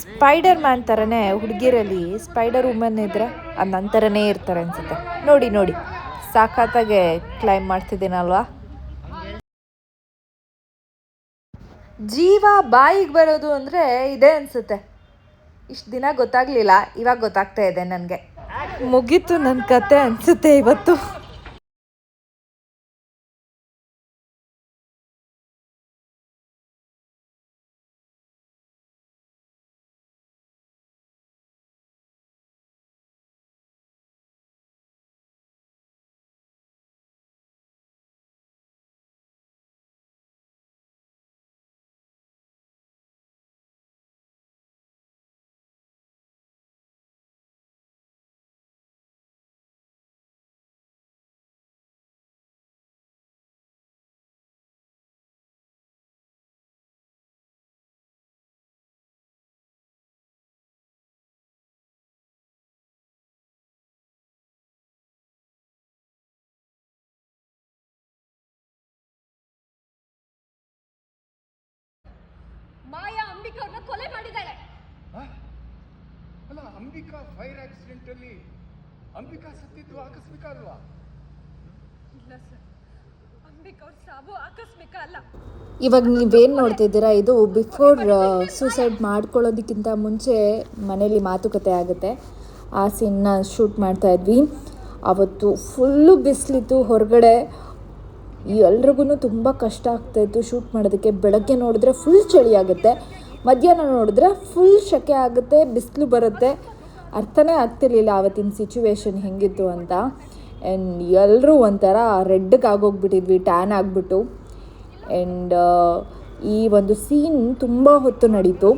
Spider man ಥರನೇ ಹುಡುಗಿರಲ್ಲಿ spider woman ಇದ್ದರೆ ಅದು ನನ್ನ ಥರನೇ ಇರ್ತಾರೆ ಅನಿಸುತ್ತೆ. ನೋಡಿ ನೋಡಿ ಸಾಕಾತಾಗೆ ಕ್ಲೈಮ್ ಮಾಡ್ತಿದ್ದೀನಲ್ವಾ. ಜೀವ ಬಾಯಿಗೆ ಬರೋದು ಅಂದರೆ ಇದೇ ಅನಿಸುತ್ತೆ. ಇಷ್ಟು ದಿನ ಗೊತ್ತಾಗಲಿಲ್ಲ, ಇವಾಗ ಗೊತ್ತಾಗ್ತಾ ಇದೆ ನನಗೆ. ಮುಗೀತು ನನ್ನ ಕತೆ ಅನಿಸುತ್ತೆ ಇವತ್ತು. ಮಾಯಾ ಅಂಬಿಕಾ ಅವ್ರನ್ನ ಕೊಲೆ ಮಾಡಿದ್ದಾಳೆ. ಅಲ್ಲ, ಅಂಬಿಕಾ ಫೈರ್ ಆಕ್ಸಿಡೆಂಟ್ ಅಲ್ಲಿ ಅಂಬಿಕಾ ಸತ್ತಿದ್ದು ಆಕಸ್ಮಿಕ ಅಲ್ವಾ? ಇಲ್ಲ ಸರ್, ಅಂಬಿಕಾ ಅವ್ರ ಸಾವು ಆಕಸ್ಮಿಕ ಅಲ್ಲ. ಇವಾಗ ನೀವೇನು ನೋಡ್ತಿದ್ದೀರಾ, ಇದು ಬಿಫೋರ್ ಸೂಸೈಡ್ ಮಾಡ್ಕೊಳ್ಳೋದಕ್ಕಿಂತ ಮುಂಚೆ ಮನೇಲಿ ಮಾತುಕತೆ ಆಗುತ್ತೆ. ಆ ಸೀನ್ನ ಶೂಟ್ ಮಾಡ್ತಾಯಿದ್ವಿ. ಅವತ್ತು ಫುಲ್ಲು ಬಿಸಿಲಿತ್ತು ಹೊರಗಡೆ, ಎಲ್ರಿಗೂ ತುಂಬ ಕಷ್ಟ ಆಗ್ತಾಯಿತ್ತು ಶೂಟ್ ಮಾಡೋದಕ್ಕೆ. ಬೆಳಗ್ಗೆ ನೋಡಿದ್ರೆ ಫುಲ್ ಚಳಿ ಆಗುತ್ತೆ, ಮಧ್ಯಾಹ್ನ ನೋಡಿದ್ರೆ ಫುಲ್ ಸೆಕೆ ಆಗುತ್ತೆ, ಬಿಸಿಲು ಬರುತ್ತೆ. ಅರ್ಥನೇ ಆಗ್ತಿರ್ಲಿಲ್ಲ ಆವತ್ತಿನ ಸಿಚುವೇಶನ್ ಹೆಂಗಿತ್ತು ಅಂತ. ಆ್ಯಂಡ್ ಎಲ್ಲರೂ ಒಂಥರ ರೆಡ್ಗೆ ಆಗೋಗ್ಬಿಟ್ಟಿದ್ವಿ, ಟ್ಯಾನ್ ಆಗಿಬಿಟ್ಟು. ಆ್ಯಂಡ್ ಈ ಒಂದು ಸೀನ್ ತುಂಬ ಹೊತ್ತು ನಡೀತು.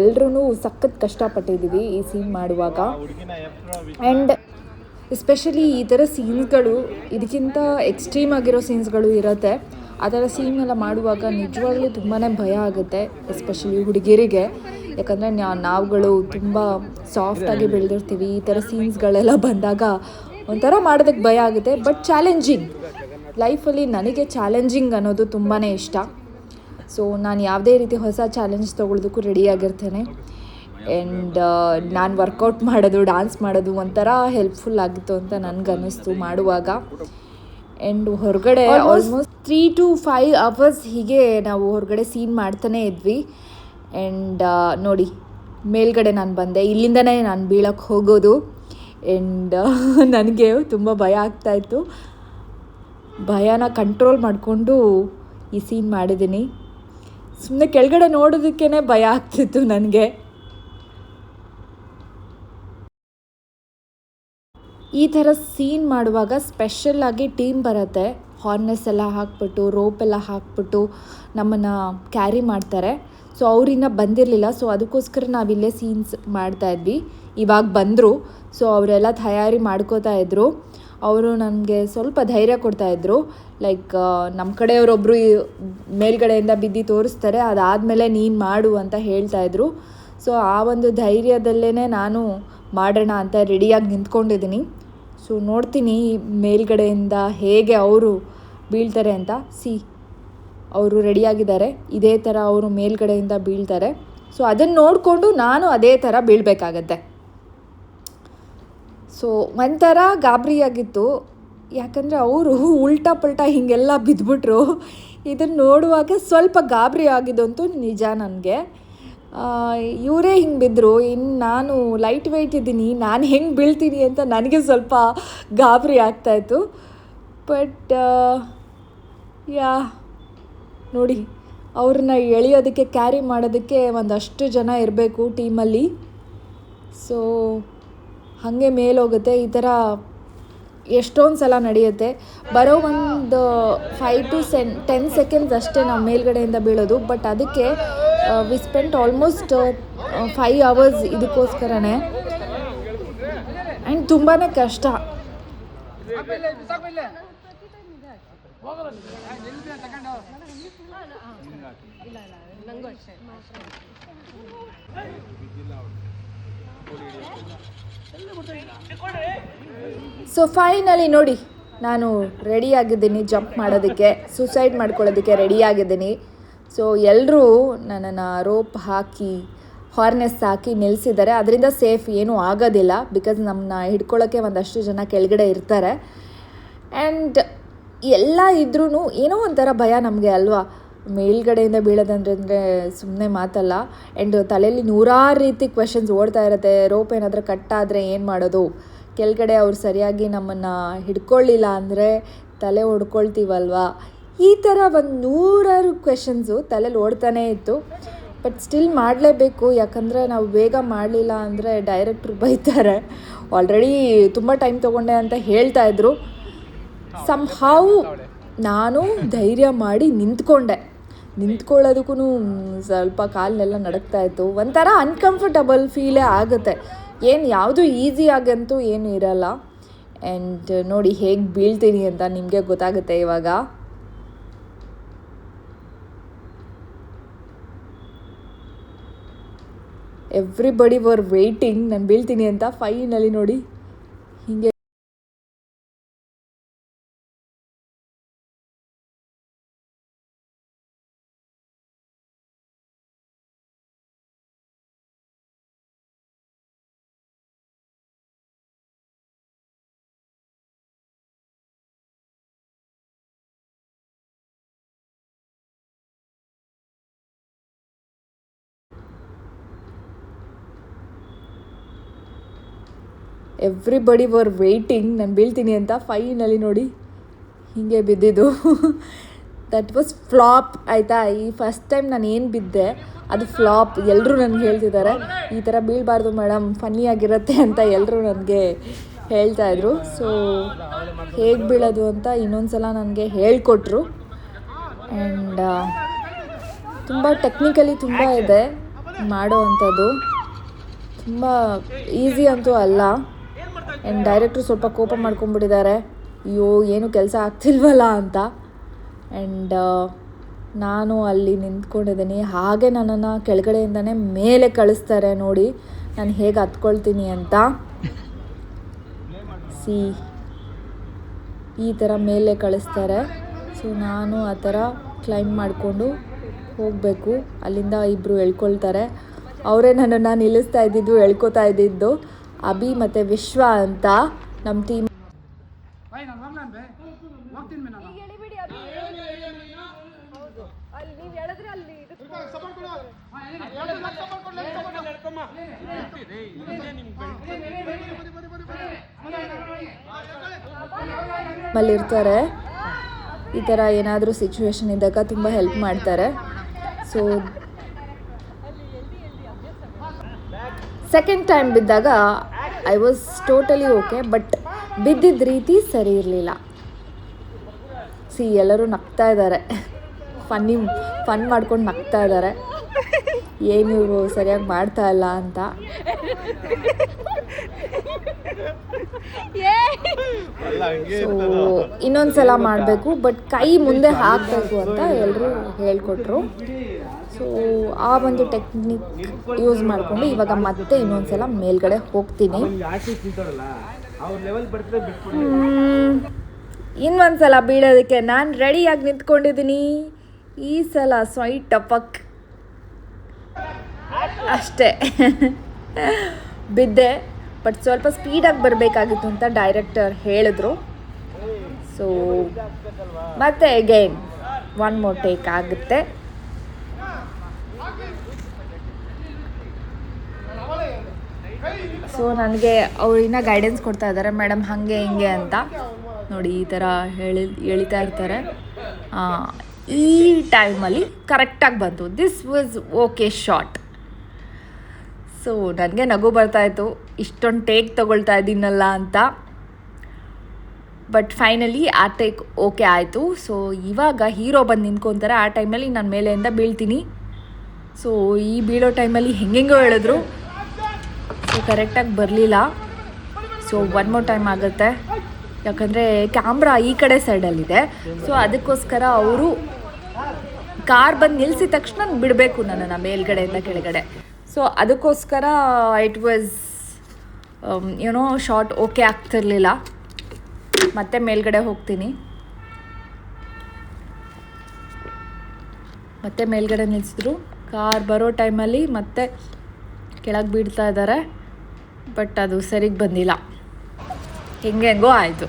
ಎಲ್ಲರೂ ಸಖತ್ ಕಷ್ಟಪಟ್ಟಿದ್ದೀವಿ ಈ ಸೀನ್ ಮಾಡುವಾಗ. ಆ್ಯಂಡ್ ಎಸ್ಪೆಷಲಿ ಈ ಥರ ಸೀನ್ಸ್ಗಳು, ಇದಕ್ಕಿಂತ ಎಕ್ಸ್ಟ್ರೀಮ್ ಆಗಿರೋ ಸೀನ್ಸ್ಗಳು ಇರುತ್ತೆ. ಆ ಥರ ಸೀನ್ ಎಲ್ಲ ಮಾಡುವಾಗ ನಿಜವಾಗ್ಲೂ ತುಂಬಾ ಭಯ ಆಗುತ್ತೆ, ಎಸ್ಪೆಷಲಿ ಹುಡುಗಿಯರಿಗೆ. ಯಾಕಂದರೆ ನಾವುಗಳು ತುಂಬ ಸಾಫ್ಟಾಗಿ ಬೆಳೆದಿರ್ತೀವಿ. ಈ ಥರ ಸೀನ್ಸ್ಗಳೆಲ್ಲ ಬಂದಾಗ ಒಂಥರ ಮಾಡೋದಕ್ಕೆ ಭಯ ಆಗುತ್ತೆ. ಬಟ್ ಚಾಲೆಂಜಿಂಗ್, ಲೈಫಲ್ಲಿ ನನಗೆ ಚಾಲೆಂಜಿಂಗ್ ಅನ್ನೋದು ತುಂಬಾ ಇಷ್ಟ. ಸೊ ನಾನು ಯಾವುದೇ ರೀತಿ ಹೊಸ ಚಾಲೆಂಜ್ ತೊಗೊಳೋದಕ್ಕೂ ರೆಡಿಯಾಗಿರ್ತೇನೆ. ಆ್ಯಂಡ್ ನಾನು ವರ್ಕೌಟ್ ಮಾಡೋದು, ಡ್ಯಾನ್ಸ್ ಮಾಡೋದು ಒಂಥರ ಹೆಲ್ಪ್ಫುಲ್ ಆಗಿತ್ತು ಅಂತ ನನಗನ್ನಿಸ್ತು ಮಾಡುವಾಗ. ಆ್ಯಂಡ್ ಹೊರಗಡೆ ಆಲ್ಮೋಸ್ಟ್ 3 to 5 hours ಹೀಗೆ ನಾವು ಹೊರಗಡೆ ಸೀನ್ ಮಾಡ್ತಾನೇ ಇದ್ವಿ. ಆ್ಯಂಡ್ ನೋಡಿ ಮೇಲ್ಗಡೆ ನಾನು ಬಂದೆ, ಇಲ್ಲಿಂದನೇ ನಾನು ಬೀಳಕ್ಕೆ ಹೋಗೋದು. ಆ್ಯಂಡ್ ನನಗೆ ತುಂಬ ಭಯ ಆಗ್ತಾಯಿತ್ತು. ಭಯನ ಕಂಟ್ರೋಲ್ ಮಾಡಿಕೊಂಡು ಈ ಸೀನ್ ಮಾಡಿದ್ದೀನಿ. ಸುಮ್ಮನೆ ಕೆಳಗಡೆ ನೋಡೋದಕ್ಕೇ ಭಯ ಆಗ್ತಿತ್ತು ನನಗೆ. ಈ ಥರ ಸೀನ್ ಮಾಡುವಾಗ ಸ್ಪೆಷಲ್ಲಾಗಿ ಟೀಮ್ ಬರುತ್ತೆ. ಹಾರ್ನೆಸ್ ಎಲ್ಲ ಹಾಕ್ಬಿಟ್ಟು, ರೋಪ್ ಎಲ್ಲ ಹಾಕ್ಬಿಟ್ಟು ನಮ್ಮನ್ನು ಕ್ಯಾರಿ ಮಾಡ್ತಾರೆ. ಸೊ ಅವರಿನ್ನ ಬಂದಿರಲಿಲ್ಲ. ಸೊ ಅದಕ್ಕೋಸ್ಕರ ನಾವಿಲ್ಲೇ ಸೀನ್ಸ್ ಮಾಡ್ತಾಯಿದ್ವಿ. ಇವಾಗ ಬಂದರು. ಸೊ ಅವರೆಲ್ಲ ತಯಾರಿ ಮಾಡ್ಕೋತಾ ಇದ್ದರು. ಅವರು ನನಗೆ ಸ್ವಲ್ಪ ಧೈರ್ಯ ಕೊಡ್ತಾಯಿದ್ರು. ಲೈಕ್ ನಮ್ಮ ಕಡೆಯವರೊಬ್ಬರು ಮೇಲ್ಗಡೆಯಿಂದ ಬಿದ್ದು ತೋರಿಸ್ತಾರೆ, ಅದಾದಮೇಲೆ ನೀನು ಮಾಡು ಅಂತ ಹೇಳ್ತಾಯಿದ್ರು. ಸೊ ಆ ಒಂದು ಧೈರ್ಯದಲ್ಲೇ ನಾನು ಮಾಡೋಣ ಅಂತ ರೆಡಿಯಾಗಿ ನಿಂತ್ಕೊಂಡಿದ್ದೀನಿ. ಸೊ ನೋಡ್ತೀನಿ ಮೇಲ್ಗಡೆಯಿಂದ ಹೇಗೆ ಅವರು ಬೀಳ್ತಾರೆ ಅಂತ. ಅವರು ರೆಡಿಯಾಗಿದ್ದಾರೆ, ಇದೇ ಥರ ಅವರು ಮೇಲ್ಗಡೆಯಿಂದ ಬೀಳ್ತಾರೆ. ಸೊ ಅದನ್ನು ನೋಡಿಕೊಂಡು ನಾನು ಅದೇ ಥರ ಬೀಳಬೇಕಾಗತ್ತೆ. ಸೊ ಒಂಥರ ಗಾಬರಿಯಾಗಿತ್ತು, ಯಾಕಂದರೆ ಅವರು ಉಲ್ಟಾ ಪಲ್ಟಾ ಹೀಗೆಲ್ಲ ಬಿದ್ದುಬಿಟ್ರು. ಇದನ್ನು ನೋಡುವಾಗ ಸ್ವಲ್ಪ ಗಾಬರಿ ಆಗಿದ್ದಂತೂ ನಿಜ ನನಗೆ. ಇವರೇ ಹಿಂಗೆ ಬಿದ್ದರು, ಇನ್ನು ನಾನು ಲೈಟ್ ವೆಯ್ಟ್ ಇದ್ದೀನಿ, ನಾನು ಹೆಂಗೆ ಬೀಳ್ತೀನಿ ಅಂತ ನನಗೆ ಸ್ವಲ್ಪ ಗಾಬರಿ ಆಗ್ತಾಯಿತ್ತು. ಬಟ್ ನೋಡಿ, ಅವ್ರನ್ನ ಎಳೆಯೋದಕ್ಕೆ, ಕ್ಯಾರಿ ಮಾಡೋದಕ್ಕೆ ಒಂದಷ್ಟು ಜನ ಇರಬೇಕು ಟೀಮಲ್ಲಿ. ಸೊ ಹಾಗೆ ಮೇಲೋಗುತ್ತೆ. ಈ ಥರ ಎಷ್ಟೊಂದು ಸಲ ನಡೆಯುತ್ತೆ. ಬರೋ ಒಂದು 5 to 10 seconds ಅಷ್ಟೇ ನಾವು ಮೇಲ್ಗಡೆಯಿಂದ ಬೀಳೋದು. ಬಟ್ ಅದಕ್ಕೆ ವಿ ಸ್ಪೆಂಟ್ ಆಲ್ಮೋಸ್ಟ್ 5 hours ಇದಕ್ಕೋಸ್ಕರನೇ. ಆ್ಯಂಡ್ ತುಂಬಾ ಕಷ್ಟ. ಸೊ ಫೈನಲಿ ನೋಡಿ, ನಾನು ರೆಡಿಯಾಗಿದ್ದೀನಿ ಜಂಪ್ ಮಾಡೋದಕ್ಕೆ, ಸೂಸೈಡ್ ಮಾಡ್ಕೊಳ್ಳೋದಕ್ಕೆ ರೆಡಿಯಾಗಿದ್ದೀನಿ. ಸೊ ಎಲ್ಲರೂ ನನ್ನನ್ನು ರೋಪ್ ಹಾಕಿ ಹಾರ್ನೆಸ್ ಹಾಕಿ ನಿಲ್ಲಿಸಿದ್ದಾರೆ. ಅದರಿಂದ ಸೇಫ್ ಏನೂ ಆಗೋದಿಲ್ಲ, ಬಿಕಾಸ್ ನಮ್ಮನ್ನ ಹಿಡ್ಕೊಳ್ಳೋಕ್ಕೆ ಒಂದಷ್ಟು ಜನ ಕೆಳಗಡೆ ಇರ್ತಾರೆ. ಆ್ಯಂಡ್ ಎಲ್ಲ ಇದ್ರೂ ಏನೋ ಒಂಥರ ಭಯ ನಮಗೆ ಅಲ್ವಾ, ಮೇಲ್ಗಡೆಯಿಂದ ಬೀಳೋದಂದ್ರೆ ಸುಮ್ಮನೆ ಮಾತಲ್ಲ. ಆ್ಯಂಡ್ ತಲೆಯಲ್ಲಿ ನೂರಾರು ರೀತಿ ಕ್ವೆಶನ್ಸ್ ಓಡ್ತಾ ಇರುತ್ತೆ. ರೋಪ್ ಏನಾದರೂ ಕಟ್ಟಾದರೆ ಏನು ಮಾಡೋದು, ಕೆಳಗಡೆ ಅವ್ರು ಸರಿಯಾಗಿ ನಮ್ಮನ್ನು ಹಿಡ್ಕೊಳ್ಳಿಲ್ಲ ಅಂದರೆ ತಲೆ ಹೊಡ್ಕೊಳ್ತೀವಲ್ವಾ, ಈ ಥರ ಒಂದು ನೂರಾರು ಕ್ವೆಶನ್ಸು ತಲೆಯಲ್ಲಿ ಓಡ್ತಾನೇ ಇತ್ತು. ಬಟ್ ಸ್ಟಿಲ್ ಮಾಡಲೇಬೇಕು, ಯಾಕಂದರೆ ನಾವು ಬೇಗ ಮಾಡಲಿಲ್ಲ ಅಂದರೆ ಡೈರೆಕ್ಟ್ರು ಬೈತಾರೆ. ಆಲ್ರೆಡಿ ತುಂಬ ಟೈಮ್ ತೊಗೊಂಡೆ ಅಂತ ಹೇಳ್ತಾಯಿದ್ರು. ಸಮ್ಹೌ ನಾನು ಧೈರ್ಯ ಮಾಡಿ ನಿಂತ್ಕೊಳ್ಳೋದಕ್ಕೂ ಸ್ವಲ್ಪ ಕಾಲನ್ನೆಲ್ಲ ನಡುಕ್ತಾಯಿತ್ತು. ಒಂಥರ ಅನ್ಕಂಫರ್ಟಬಲ್ ಫೀಲೇ ಆಗುತ್ತೆ. ಯಾವುದು ಈಸಿಯಾಗಂತೂ ಏನು ಇರಲ್ಲ. ಆ್ಯಂಡ್ ನೋಡಿ ಹೇಗೆ ಬೀಳ್ತೀನಿ ಅಂತ ನಿಮಗೆ ಗೊತ್ತಾಗುತ್ತೆ ಇವಾಗ. ಎವ್ರಿಬಡಿ ವರ್ ವೇಟಿಂಗ್ ನಾನು ಬೀಳ್ತೀನಿ ಅಂತ. ಫೈನಲಿ ನೋಡಿ ಹೀಗೆ ಎವ್ರಿಬಡಿ ವರ್ ವೇಟಿಂಗ್ ನಾನು ಬೀಳ್ತೀನಿ ಅಂತ. ಫೈನಲಿ ನೋಡಿ ಹೀಗೆ ಬಿದ್ದಿದ್ದು. ದಟ್ ವಾಸ್ ಫ್ಲಾಪ್ ಆಯಿತಾ. ಈ ಫಸ್ಟ್ ಟೈಮ್ ನಾನು ಏನು ಬಿದ್ದೆ ಅದು ಫ್ಲಾಪ್. ಎಲ್ಲರೂ ನನಗೆ ಹೇಳ್ತಿದ್ದಾರೆ ಈ ಥರ ಬೀಳಬಾರ್ದು ಮೇಡಮ್, ಫನ್ನಿಯಾಗಿರುತ್ತೆ ಅಂತ ಎಲ್ಲರೂ ನನಗೆ ಹೇಳ್ತಾಯಿದ್ರು. ಸೊ ಹೇಗೆ ಬೀಳೋದು ಅಂತ ಇನ್ನೊಂದು ಸಲ ನನಗೆ ಹೇಳಿಕೊಟ್ರು. ಆ್ಯಂಡ್ ತುಂಬ ಟೆಕ್ನಿಕಲಿ ತುಂಬ ಇದೆ ಮಾಡೋ ಅಂಥದ್ದು, ತುಂಬ ಈಸಿ ಅಂತೂ ಅಲ್ಲ. ಆ್ಯಂಡ್ ಡೈರೆಕ್ಟ್ರು ಸ್ವಲ್ಪ ಕೋಪ ಮಾಡ್ಕೊಂಬಿಟ್ಟಿದ್ದಾರೆ, ಅಯ್ಯೋ ಏನು ಕೆಲಸ ಆಗ್ತಿಲ್ವಲ್ಲ ಅಂತ. ಆ್ಯಂಡ್ ನಾನು ಅಲ್ಲಿ ನಿಂತ್ಕೊಂಡಿದ್ದೀನಿ. ಹಾಗೆ ನನ್ನನ್ನು ಕೆಳಗಡೆಯಿಂದನೇ ಮೇಲೆ ಕಳಿಸ್ತಾರೆ. ನೋಡಿ ನಾನು ಹೇಗೆ ಹತ್ಕೊಳ್ತೀನಿ ಅಂತ. ಈ ಥರ ಮೇಲೆ ಕಳಿಸ್ತಾರೆ. ಸೊ ನಾನು ಆ ಥರ ಕ್ಲೈಂಬ್ ಮಾಡಿಕೊಂಡು ಹೋಗಬೇಕು. ಅಲ್ಲಿಂದ ಇಬ್ಬರು ಎಳ್ಕೊಳ್ತಾರೆ. ಅವರೇ ನನ್ನನ್ನು ನಿಲ್ಲಿಸ್ತಾ ಇದ್ದಿದ್ದು, ಎಳ್ಕೊತಾ ಇದ್ದಿದ್ದು ಅಭಿ ಮತ್ತು ವಿಶ್ವ ಅಂತ ನಮ್ಮ ಟೀಮ್. ಅಲ್ಲಿ ನೀವು ಹೇಳಿದ್ರೆ ಅಲ್ಲಿ ಇರ್ತಾರೆ. ಈ ಥರ ಏನಾದರೂ ಸಿಚುವೇಶನ್ ಇದ್ದಾಗ ತುಂಬ ಹೆಲ್ಪ್ ಮಾಡ್ತಾರೆ. ಸೊ ಸೆಕೆಂಡ್ ಟೈಮ್ ಬಿದ್ದಾಗ I was totally okay, but ಬಿದ್ದಿದ್ದ ರೀತಿ ಸರಿ ಇರಲಿಲ್ಲ. ಎಲ್ಲರೂ ನಗ್ತಾ ಇದ್ದಾರೆ, ಫನ್ ಮಾಡ್ಕೊಂಡು ನಗ್ತಾ ಇದ್ದಾರೆ, ಏನು ಇವರು ಸರಿಯಾಗಿ ಮಾಡ್ತಾ ಇಲ್ಲ ಅಂತ. ಸೊ ಇನ್ನೊಂದು ಸಲ ಮಾಡಬೇಕು, ಬಟ್ ಕೈ ಮುಂದೆ ಹಾಕಬೇಕು ಅಂತ ಎಲ್ಲರೂ ಹೇಳ್ಕೊಟ್ರು. ಸೊ ಆ ಒಂದು ಟೆಕ್ನಿಕ್ ಯೂಸ್ ಮಾಡಿಕೊಂಡು ಇವಾಗ ಮತ್ತೆ ಇನ್ನೊಂದು ಸಲ ಮೇಲ್ಗಡೆ ಹೋಗ್ತೀನಿ. ಇನ್ನೊಂದು ಸಲ ಬೀಳೋದಕ್ಕೆ ನಾನು ರೆಡಿಯಾಗಿ ನಿಂತ್ಕೊಂಡಿದ್ದೀನಿ. ಈ ಸಲ ಸ್ವೈಟ್ ಟಪಕ್ ಅಷ್ಟೇ ಬಿದ್ದೆ. ಬಟ್ ಸ್ವಲ್ಪ ಸ್ಪೀಡಾಗಿ ಬರಬೇಕಾಗಿತ್ತು ಅಂತ ಡೈರೆಕ್ಟರ್ ಹೇಳಿದ್ರು. ಸೊ ಮತ್ತೆ ಅಗೈನ್ ಒನ್ ಮೋರ್ ಟೇಕ್ ಆಗುತ್ತೆ. ಸೊ ನನಗೆ ಅವ್ರಿನ್ನ ಗೈಡೆನ್ಸ್ ಕೊಡ್ತಾ ಇದ್ದಾರೆ, ಮೇಡಮ್ ಹಾಗೆ ಹಿಂಗೆ ಅಂತ. ನೋಡಿ ಈ ಥರ ಎಳಿತಾ ಇರ್ತಾರೆ. ಈ ಟೈಮಲ್ಲಿ ಕರೆಕ್ಟಾಗಿ ಬಂತು. This was okay shot. So ನನಗೆ ನಗು ಬರ್ತಾಯಿತ್ತು, ಇಷ್ಟೊಂದು ಟೇಕ್ ತೊಗೊಳ್ತಾ ಇದ್ದೀನಲ್ಲ ಅಂತ. ಬಟ್ ಫೈನಲಿ ಆ ಟೇಕ್ ಓಕೆ ಆಯಿತು. ಸೊ ಇವಾಗ ಹೀರೋ ಬಂದು ನಿಂತ್ಕೊತಾರೆ. ಆ ಟೈಮಲ್ಲಿ ನಾನು ಮೇಲೆಯಿಂದ ಬೀಳ್ತೀನಿ. ಸೊ ಈ ಬೀಳೋ ಟೈಮಲ್ಲಿ ಹೆಂಗೆಂಗೋ ಹೇಳಿದ್ರು. ಸೊ ಕರೆಕ್ಟಾಗಿ ಬರಲಿಲ್ಲ. ಸೊ ಒನ್ ಮೋರ್ ಟೈಮ್ ಆಗುತ್ತೆ, ಯಾಕಂದರೆ ಕ್ಯಾಮ್ರಾ ಈ ಕಡೆ ಸೈಡಲ್ಲಿದೆ. ಸೊ ಅದಕ್ಕೋಸ್ಕರ ಅವರು ಕಾರ್ ಬಂದು ನಿಲ್ಲಿಸಿದ ತಕ್ಷಣ ಬಿಡಬೇಕು ನನ್ನನ್ನು ಮೇಲ್ಗಡೆಯಿಂದ ಕೆಳಗಡೆ. ಸೊ ಅದಕ್ಕೋಸ್ಕರ ಇಟ್ ವಾಸ್ ಏನೋ ಶಾರ್ಟ್ ಓಕೆ ಆಗ್ತಿರ್ಲಿಲ್ಲ. ಮತ್ತೆ ಮೇಲ್ಗಡೆ ಹೋಗ್ತೀನಿ. ಮತ್ತೆ ಮೇಲ್ಗಡೆ ನಿಲ್ಲಿಸಿದ್ರು. ಕಾರ್ ಬರೋ ಟೈಮಲ್ಲಿ ಮತ್ತೆ ಕೆಳಗೆ ಬೀಳ್ತಾ ಇದ್ದಾರೆ, ಬಟ್ ಅದು ಸರಿಗೆ ಬಂದಿಲ್ಲ. ಹೆಂಗೋ ಆಯಿತು,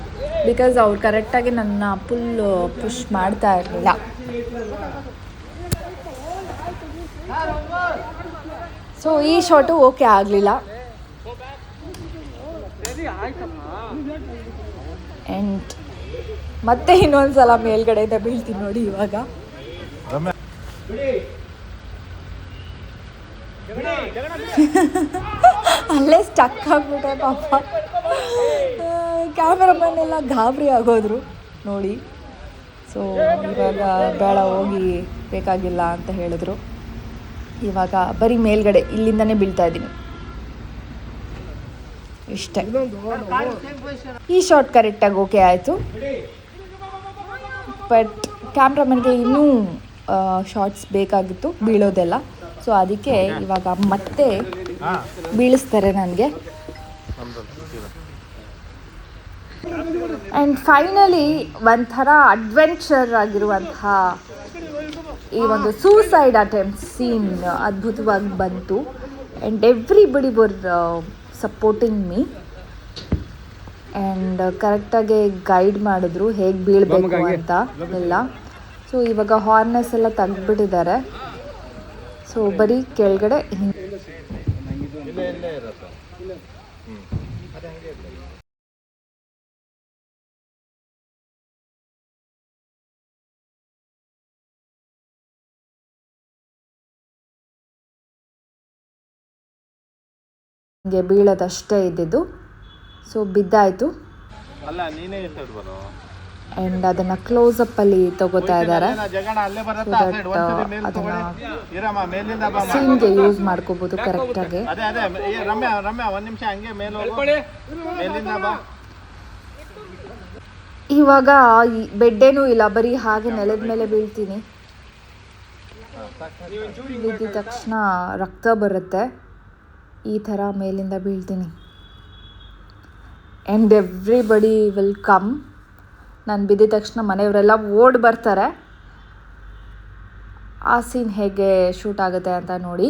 ಬಿಕಾಸ್ ಅವ್ರು ಕರೆಕ್ಟಾಗಿ ನನ್ನ ಪುಷ್ ಮಾಡ್ತಾ ಇರಲಿಲ್ಲ. ಸೊ ಈ ಶಾಟು ಓಕೆ ಆಗಲಿಲ್ಲ. ಆ್ಯಂಡ್ ಮತ್ತೆ ಇನ್ನೊಂದ್ಸಲ ಮೇಲ್ಗಡೆಯಿಂದ ಬೀಳ್ತೀನಿ ನೋಡಿ ಇವಾಗ. ಅಲ್ಲೇ ಸ್ಟಕ್ ಆಗ್ಬಿಟ್ಟೆ ಪಾಪ. ಕ್ಯಾಮ್ರಾಮನ್ ಎಲ್ಲ ಗಾಬರಿ ಆಗೋದ್ರು ನೋಡಿ. ಸೊ ಇವಾಗ ಬೇಡ ಹೋಗಿ ಬೇಕಾಗಿಲ್ಲ ಅಂತ ಹೇಳಿದ್ರು. ಇವಾಗ ಬರೀ ಮೇಲ್ಗಡೆ ಇಲ್ಲಿಂದನೇ ಬೀಳ್ತಾ ಇದ್ದೀನಿ ಇಷ್ಟೇ. ಈ ಶಾಟ್ ಕರೆಕ್ಟಾಗಿ ಓಕೆ ಆಯಿತು, ಬಟ್ ಕ್ಯಾಮ್ರಾಮನ್ಗೆ ಇನ್ನೂ ಶಾರ್ಟ್ಸ್ ಬೇಕಾಗಿತ್ತು ಬೀಳೋದೆಲ್ಲ. ಸೊ ಅದಕ್ಕೆ ಇವಾಗ ಮತ್ತೆ ಬೀಳಿಸ್ತಾರೆ ನನಗೆ. ಆ್ಯಂಡ್ ಫೈನಲಿ ಒಂಥರ ಅಡ್ವೆಂಚರ್ ಆಗಿರುವಂತಹ ಈ ಒಂದು ಸೂಸೈಡ್ ಅಟೆಂಪ್ಟ್ ಸೀನ್ ಅದ್ಭುತವಾಗಿ ಬಂತು. And everybody var supporting me and ಕರೆಕ್ಟಾಗಿ ಗೈಡ್ ಮಾಡಿದ್ರು ಹೇಗೆ ಬೀಳಬೇಕು ಅಂತ ಎಲ್ಲ. ಸೊ ಇವಾಗ ಹಾರ್ನೆಸ್ ಎಲ್ಲ ತೆಗ್ದುಬಿಟ್ಟಿದ್ದಾರೆ. ಸೊ ಬರೀ ಕೆಳಗಡೆ ಹಿಂಗೆ ಬೀಳೋದಷ್ಟೇ ಇದ್ದಿದ್ದು. ಸೊ ಬಿದ್ದಾಯಿತು. ಆ್ಯಂಡ್ ಅದನ್ನು ಕ್ಲೋಸಪ್ಪಲ್ಲಿ ತಗೋತಾ ಇದ್ದಾರೆ. ಸೊ ದಟ್ ಅದನ್ನು ಸೀನ್ಗೆ ಯೂಸ್ ಮಾಡ್ಕೋಬೋದು ಕರೆಕ್ಟಾಗಿ. ಇವಾಗ ಬೆಡ್ಡೇನೂ ಇಲ್ಲ, ಬರೀ ಹಾಗೆ ನೆಲದ ಮೇಲೆ ಬೀಳ್ತೀನಿ. ಬಿದ್ದ ತಕ್ಷಣ ರಕ್ತ ಬರುತ್ತೆ, ಈ ಥರ ಮೇಲಿಂದ ಬೀಳ್ತೀನಿ. And everybody will come. ನಾನು ಬಿದ್ದ ತಕ್ಷಣ ಮನೆಯವರೆಲ್ಲ ಓಡಿ ಬರ್ತಾರೆ. ಆ ಸೀನ್ ಹೇಗೆ ಶೂಟ್ ಆಗುತ್ತೆ ಅಂತ ನೋಡಿ.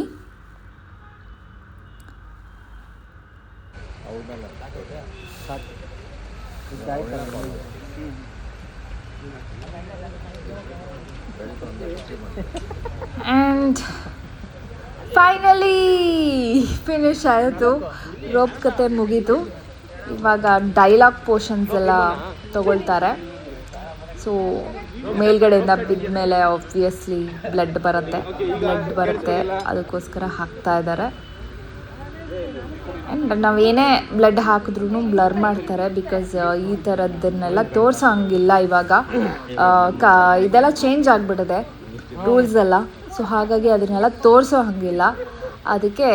ಆ್ಯಂಡ್ ಫೈನಲಿ ಫಿನಿಶ್ ಆಯಿತು. ರೋಪ್ ಕತೆ ಮುಗೀತು. ಇವಾಗ ಡೈಲಾಗ್ ಪೋರ್ಷನ್ಸ್ ಎಲ್ಲ ತಗೊಳ್ತಾರೆ. ಸೊ ಮೇಲ್ಗಡೆಯಿಂದ ಬಿದ್ದ ಮೇಲೆ ಆಬ್ವಿಯಸ್ಲಿ ಬ್ಲಡ್ ಬರುತ್ತೆ, ಅದಕ್ಕೋಸ್ಕರ ಹಾಕ್ತಾ ಇದ್ದಾರೆ. ಆ್ಯಂಡ್ ನಾವೇನೇ ಬ್ಲಡ್ ಹಾಕಿದ್ರೂ ಬ್ಲರ್ ಮಾಡ್ತಾರೆ, ಬಿಕಾಸ್ ಈ ಥರದ್ದನ್ನೆಲ್ಲ ತೋರಿಸೋ ಹಂಗಿಲ್ಲ ಇವಾಗ. ಇದೆಲ್ಲ ಚೇಂಜ್ ಆಗಿಬಿಟ್ಟಿದೆ ರೂಲ್ಸ್ ಎಲ್ಲ. ಸೊ ಹಾಗಾಗಿ ಅದನ್ನೆಲ್ಲ ತೋರಿಸೋ ಹಂಗಿಲ್ಲ, ಅದಕ್ಕೆ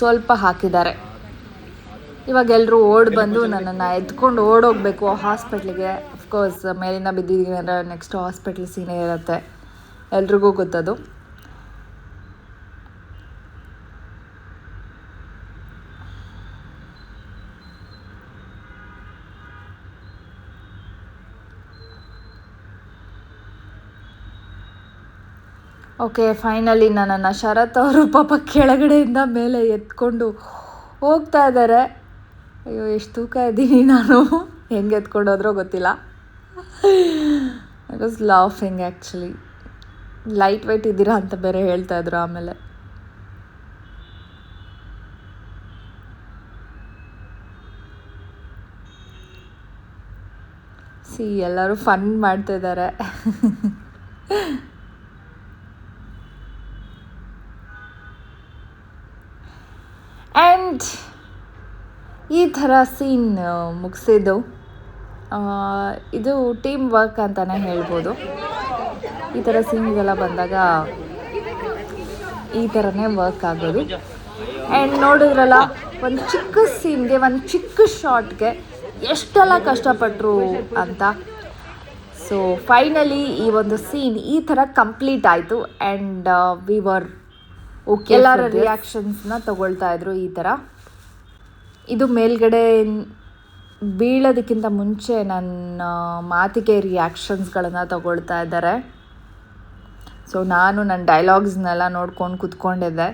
ಸ್ವಲ್ಪ ಹಾಕಿದ್ದಾರೆ. ಇವಾಗ ಎಲ್ಲರೂ ಓಡಿ ಬಂದು ನನ್ನನ್ನು ಎತ್ಕೊಂಡು ಓಡೋಗಬೇಕು ಹಾಸ್ಪಿಟ್ಲಿಗೆ. ಅಫ್ಕೋರ್ಸ್ ಮೇಲಿಂದ ಬಿದ್ದಿದ್ದೀನಿ ಅಂದರೆ ನೆಕ್ಸ್ಟ್ ಹಾಸ್ಪಿಟ್ಲ್ ಸೀನೇ ಇರುತ್ತೆ, ಎಲ್ರಿಗೂ ಗೊತ್ತದು. ಓಕೆ, ಫೈನಲಿ ನನ್ನನ್ನು ಶರತ್ ಅವರು ಪಾಪ ಕೆಳಗಡೆಯಿಂದ ಮೇಲೆ ಎತ್ಕೊಂಡು ಹೋಗ್ತಾ ಇದ್ದಾರೆ. ಅಯ್ಯೋ, ಎಷ್ಟು ತೂಕ ಇದ್ದೀನಿ ನಾನು, ಹೆಂಗೆ ಎತ್ಕೊಂಡು ಹೋದ್ರೋ ಗೊತ್ತಿಲ್ಲ. I was laughing actually. Light weight ಇದ್ದೀರಾ ಅಂತ ಬೇರೆ ಹೇಳ್ತಾಯಿದ್ರು ಆಮೇಲೆ. ಎಲ್ಲರೂ ಫನ್ ಮಾಡ್ತಿದ್ದಾರೆ. ಆ್ಯಂಡ್ ಈ ಥರ ಸೀನ್ ಮುಗಿಸಿದ್ದು. ಇದು ಟೀಮ್ ವರ್ಕ್ ಅಂತಲೇ ಹೇಳ್ಬೋದು. ಈ ಥರ ಸೀನ್ಗೆಲ್ಲ ಬಂದಾಗ ಈ ಥರನೇ ವರ್ಕ್ ಆಗೋದು. ಆ್ಯಂಡ್ ನೋಡಿದ್ರಲ್ಲ, ಒಂದು ಚಿಕ್ಕ ಸೀನ್ಗೆ, ಒಂದು ಚಿಕ್ಕ ಶಾರ್ಟ್ಗೆ ಎಷ್ಟೆಲ್ಲ ಕಷ್ಟಪಟ್ಟರು ಅಂತ. ಸೊ ಫೈನಲಿ ಈ ಒಂದು ಸೀನ್ ಈ ಥರ ಕಂಪ್ಲೀಟ್ ಆಯಿತು. And we were okay. ಎಲ್ಲರ ರಿಯಾಕ್ಷನ್ಸ್ನ ತಗೊಳ್ತಾ ಇದ್ರು ಈ ಥರ. ಇದು ಮೇಲ್ಗಡೆ ಬೀಳೋದಕ್ಕಿಂತ ಮುಂಚೆ ನನ್ನ ಮಾತಿಗೆ ರಿಯಾಕ್ಷನ್ಸ್ಗಳನ್ನು ತಗೊಳ್ತಾ ಇದ್ದಾರೆ. ಸೊ ನಾನು ನನ್ನ ಡೈಲಾಗ್ಸ್ನೆಲ್ಲ ನೋಡ್ಕೊಂಡು ಕೂತ್ಕೊಂಡಿದ್ದೆ.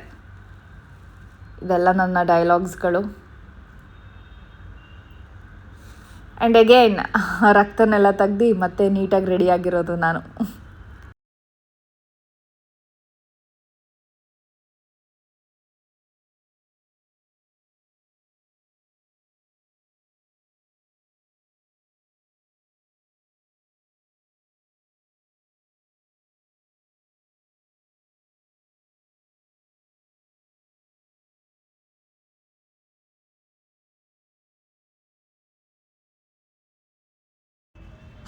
ಇದೆಲ್ಲ ನನ್ನ ಡೈಲಾಗ್ಸ್ಗಳು. ಆ್ಯಂಡ್ ಅಗೇನ್ ರಕ್ತನೆಲ್ಲ ತೆಗ್ದು ಮತ್ತೆ ನೀಟಾಗಿ ರೆಡಿಯಾಗಿರೋದು ನಾನು.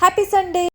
Happy Sunday.